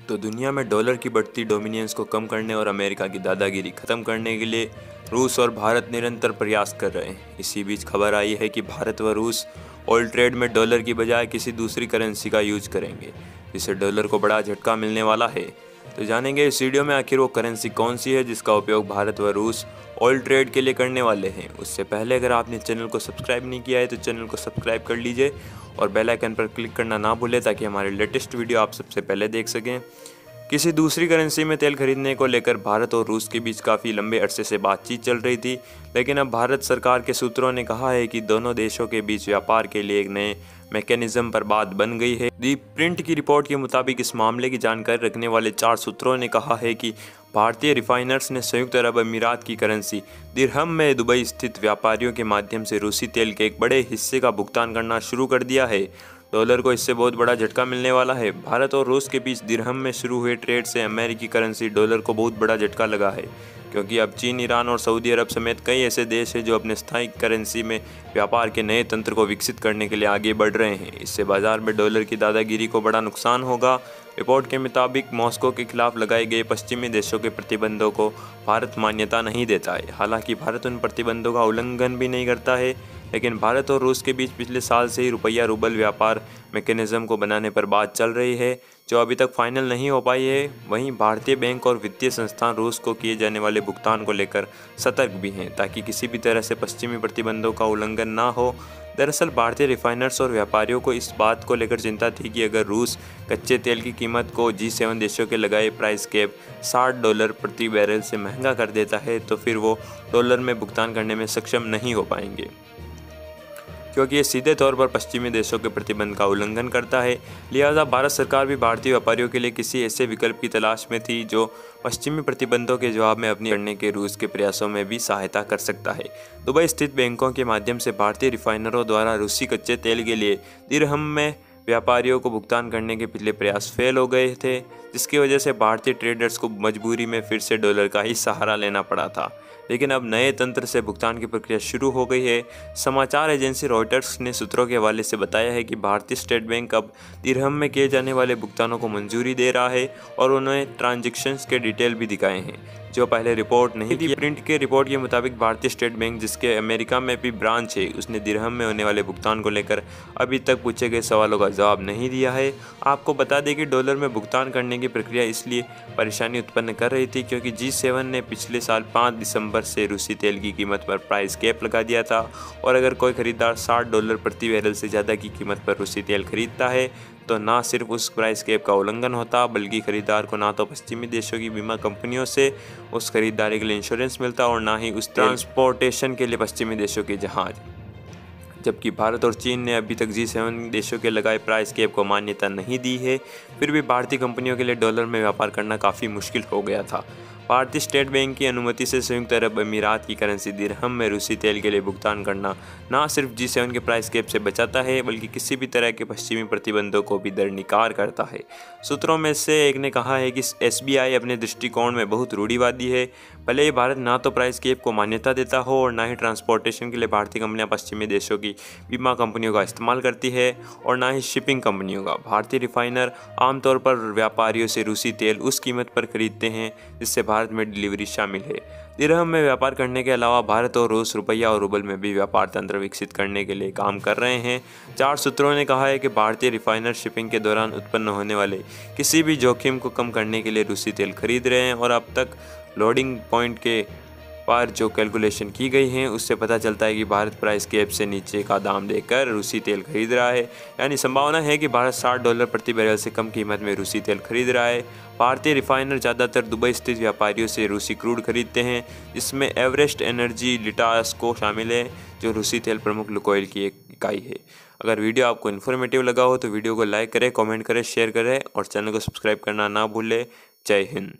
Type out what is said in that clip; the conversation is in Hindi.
तो दुनिया में डॉलर की बढ़ती डोमिनेंस को कम करने और अमेरिका की दादागिरी खत्म करने के लिए रूस और भारत निरंतर प्रयास कर रहे हैं। इसी बीच खबर आई है कि भारत व रूस ऑयल ट्रेड में डॉलर की बजाय किसी दूसरी करेंसी का यूज करेंगे, जिससे डॉलर को बड़ा झटका मिलने वाला है। तो जानेंगे इस वीडियो में आखिर वो करेंसी कौन सी है जिसका उपयोग भारत व रूस ऑयल ट्रेड के लिए करने वाले हैं। उससे पहले अगर आपने चैनल को सब्सक्राइब नहीं किया है तो चैनल को सब्सक्राइब कर लीजिए और बेल आइकन पर क्लिक करना ना भूलें ताकि हमारे लेटेस्ट वीडियो आप सबसे पहले देख सकें। किसी दूसरी करेंसी में तेल खरीदने को लेकर भारत और रूस के बीच काफ़ी लंबे अरसे से बातचीत चल रही थी, लेकिन अब भारत सरकार के सूत्रों ने कहा है कि दोनों देशों के बीच व्यापार के लिए एक नए मैकेनिज्म पर बात बन गई है। दी प्रिंट की रिपोर्ट के मुताबिक इस मामले की जानकारी रखने वाले 4 सूत्रों ने कहा है कि भारतीय रिफाइनर्स ने संयुक्त अरब अमीरात की करेंसी दिरहम में दुबई स्थित व्यापारियों के माध्यम से रूसी तेल के एक बड़े हिस्से का भुगतान करना शुरू कर दिया है। डॉलर को इससे बहुत बड़ा झटका मिलने वाला है। भारत और रूस के बीच दिरहम में शुरू हुए ट्रेड से अमेरिकी करेंसी डॉलर को बहुत बड़ा झटका लगा है, क्योंकि अब चीन, ईरान और सऊदी अरब समेत कई ऐसे देश हैं जो अपने स्थायी करेंसी में व्यापार के नए तंत्र को विकसित करने के लिए आगे बढ़ रहे हैं। इससे बाजार में डॉलर की दादागिरी को बड़ा नुकसान होगा। रिपोर्ट के मुताबिक मॉस्को के खिलाफ लगाए गए पश्चिमी देशों के प्रतिबंधों को भारत मान्यता नहीं देता है। हालांकि भारत उन प्रतिबंधों का उल्लंघन भी नहीं करता है, लेकिन भारत और रूस के बीच पिछले साल से ही रुपया रूबल व्यापार मैकेनिज्म को बनाने पर बात चल रही है, जो अभी तक फाइनल नहीं हो पाई है। वहीं भारतीय बैंक और वित्तीय संस्थान रूस को किए जाने वाले भुगतान को लेकर सतर्क भी हैं, ताकि किसी भी तरह से पश्चिमी प्रतिबंधों का उल्लंघन ना हो। दरअसल भारतीय रिफाइनर्स और व्यापारियों को इस बात को लेकर चिंता थी कि अगर रूस कच्चे तेल की कीमत को G7 देशों के लगाए प्राइस कैप $60 प्रति बैरल से महंगा कर देता है, तो फिर वो डॉलर में भुगतान करने में सक्षम नहीं हो पाएंगे, क्योंकि ये सीधे तौर पर पश्चिमी देशों के प्रतिबंध का उल्लंघन करता है। लिहाजा भारत सरकार भी भारतीय व्यापारियों के लिए किसी ऐसे विकल्प की तलाश में थी जो पश्चिमी प्रतिबंधों के जवाब में अपनी करने के रूस के प्रयासों में भी सहायता कर सकता है। दुबई स्थित बैंकों के माध्यम से भारतीय रिफाइनरों द्वारा रूसी कच्चे तेल के लिए दिरहम में व्यापारियों को भुगतान करने के पिछले प्रयास फेल हो गए थे, जिसकी वजह से भारतीय ट्रेडर्स को मजबूरी में फिर से डॉलर का ही सहारा लेना पड़ा था। लेकिन अब नए तंत्र से भुगतान की प्रक्रिया शुरू हो गई है। समाचार एजेंसी रॉयटर्स ने सूत्रों के हवाले से बताया है कि भारतीय स्टेट बैंक अब दिरहम में किए जाने वाले भुगतानों को मंजूरी दे रहा है और उन्होंने ट्रांजैक्शंस के डिटेल भी दिखाए हैं, जो पहले रिपोर्ट नहीं थी। प्रिंट के रिपोर्ट के मुताबिक भारतीय स्टेट बैंक, जिसके अमेरिका में भी ब्रांच है, उसने दिरहम में होने वाले भुगतान को लेकर अभी तक पूछे गए सवालों का जवाब नहीं दिया है। आपको बता दें कि डॉलर में भुगतान करने की प्रक्रिया इसलिए परेशानी उत्पन्न कर रही थी क्योंकि G7 ने पिछले साल 5 दिसंबर से रूसी तेल की कीमत पर प्राइस कैप लगा दिया था, और अगर कोई खरीदार $60 प्रति बैरल से ज़्यादा की कीमत पर रूसी तेल खरीदता है तो ना सिर्फ उस प्राइस कैप का उल्लंघन होता, बल्कि खरीदार को ना तो पश्चिमी देशों की बीमा कंपनियों से उस खरीदारी के लिए इंश्योरेंस मिलता और ना ही उस ट्रांसपोर्टेशन के लिए पश्चिमी देशों के जहाज। जबकि भारत और चीन ने अभी तक G7 देशों के लगाए प्राइस कैप को मान्यता नहीं दी है, फिर भी भारतीय कंपनियों के लिए डॉलर में व्यापार करना काफ़ी मुश्किल हो गया था। भारतीय स्टेट बैंक की अनुमति से संयुक्त अरब अमीरात की करेंसी दिरहम में रूसी तेल के लिए भुगतान करना ना सिर्फ G7 के प्राइस कैप से बचाता है, बल्कि किसी भी तरह के पश्चिमी प्रतिबंधों को भी दरकिनार करता है। सूत्रों में से एक ने कहा है कि SBI अपने दृष्टिकोण में बहुत रूढ़िवादी है। भले ही भारत ना तो प्राइस कैप को मान्यता देता हो और ना ही ट्रांसपोर्टेशन के लिए भारतीय कंपनियां पश्चिमी देशों की बीमा कंपनियों का इस्तेमाल करती है और ना ही शिपिंग कंपनियों का। भारतीय रिफाइनर आमतौर पर व्यापारियों से रूसी तेल उस कीमत पर खरीदते हैं जिससे भारत में डिलीवरी शामिल है। दिरहम में व्यापार करने के अलावा भारत और रूस रुपया और रूबल में भी व्यापार तंत्र विकसित करने के लिए काम कर रहे हैं। 4 सूत्रों ने कहा है कि भारतीय रिफाइनर शिपिंग के दौरान उत्पन्न होने वाले किसी भी जोखिम को कम करने के लिए रूसी तेल खरीद रहे हैं, और अब तक लोडिंग पॉइंट के पर जो कैलकुलेशन की गई हैं उससे पता चलता है कि भारत प्राइस कैप से नीचे का दाम देकर रूसी तेल खरीद रहा है। यानी संभावना है कि भारत $60 प्रति बैरल से कम कीमत में रूसी तेल खरीद रहा है। भारतीय रिफाइनर ज़्यादातर दुबई स्थित व्यापारियों से रूसी क्रूड खरीदते हैं, जिसमें एवरेस्ट एनर्जी लिटास्को शामिल है, जो रूसी तेल प्रमुख लुकोइल की एक इकाई है। अगर वीडियो आपको इन्फॉर्मेटिव लगा हो तो वीडियो को लाइक करें, कमेंट करें, शेयर करें और चैनल को सब्सक्राइब करना ना भूलें। जय हिंद।